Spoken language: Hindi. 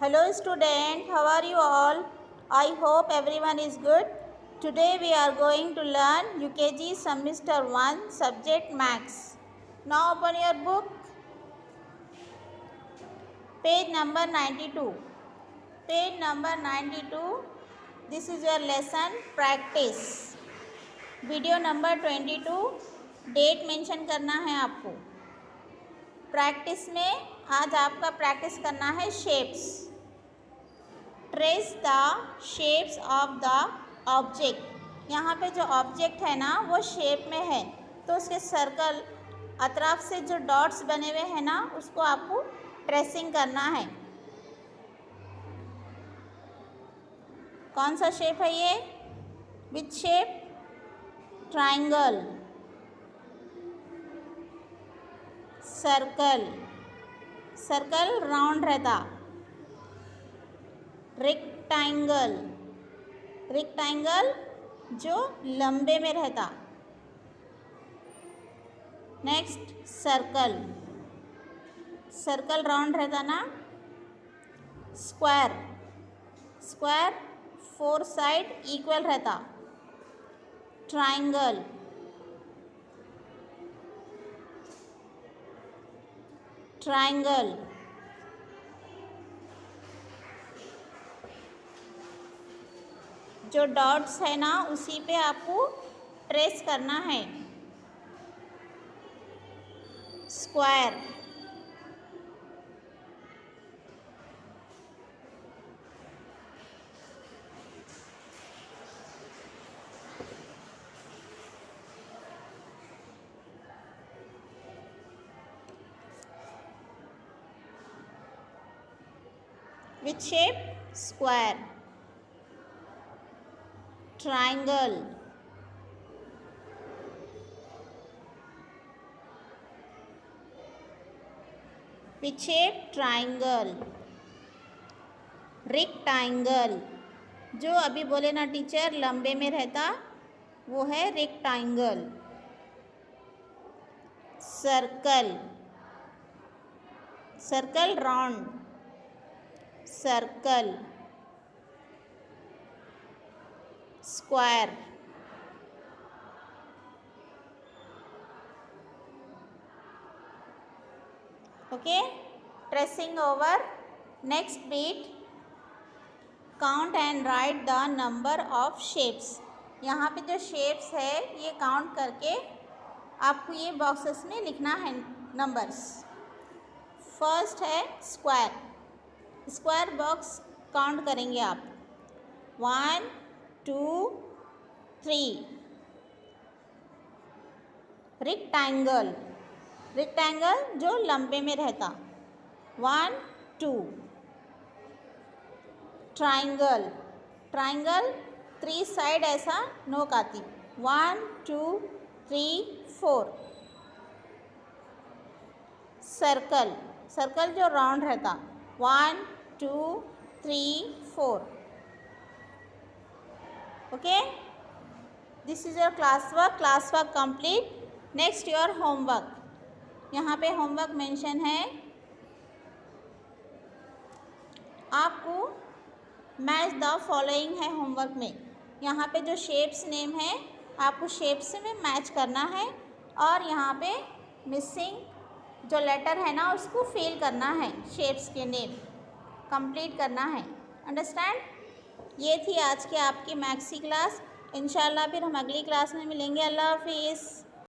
Hello student, how are you all? I hope everyone is good. Today we are going to learn UKG semester 1 subject Maths. Now open your book. Page number 92. Page number 92. This is your lesson practice. Video number 22. Date mention करना है आपको. प्रैक्टिस में आज आपका प्रैक्टिस करना है shapes. Trace the shapes of the object. यहाँ पे जो ऑब्जेक्ट है ना वो शेप में है तो उसके सर्कल अतराफ से जो डॉट्स बने हुए हैं ना उसको आपको ट्रेसिंग करना है. कौन सा शेप है ये? Which shape? Triangle, circle, circle round रहता. रेक्टेंगल, रेक्टेंगल जो लंबे में रहता. नेक्स्ट सर्कल, सर्कल राउंड रहता ना. Square, square four side equal रहता. ट्राइंगल, ट्राइंगल, जो डॉट्स है ना उसी पे आपको ट्रेस करना है. Square, which shape? Square. Triangle, which shape? Triangle. Rectangle, जो अभी बोले ना टीचर लंबे में रहता वो है rectangle. Circle, circle round. Circle. Square. Okay, tracing over. Next beat, count and write the number of shapes. यहाँ पे जो शेप्स है ये काउंट करके आपको ये बॉक्सेस में लिखना है नंबर्स. फर्स्ट है स्क्वायर. स्क्वायर बॉक्स काउंट करेंगे आप. 1 2 3. रेक्टेंगल, रेक्टेंगल जो लंबे में रहता. 1 2. ट्राइंगल, ट्राइंगल 3 साइड ऐसा नोक आती. 1 2 3 4. सर्कल, सर्कल जो राउंड रहता. 1 2 3 4. Okay, this is your class work. Class work complete. Next your homework. यहाँ पे होमवर्क मेंशन है. आपको मैच द फॉलोइंग है होमवर्क में. यहाँ पे जो शेप्स नेम है आपको शेप्स में मैच करना है और यहाँ पे मिसिंग जो लेटर है ना उसको फिल करना है. शेप्स के नेम कंप्लीट करना है. अंडरस्टैंड? ये थी आज की आपकी मैथ्स की क्लास. इंशाल्लाह फिर हम अगली क्लास में मिलेंगे. अल्लाह हाफिज़.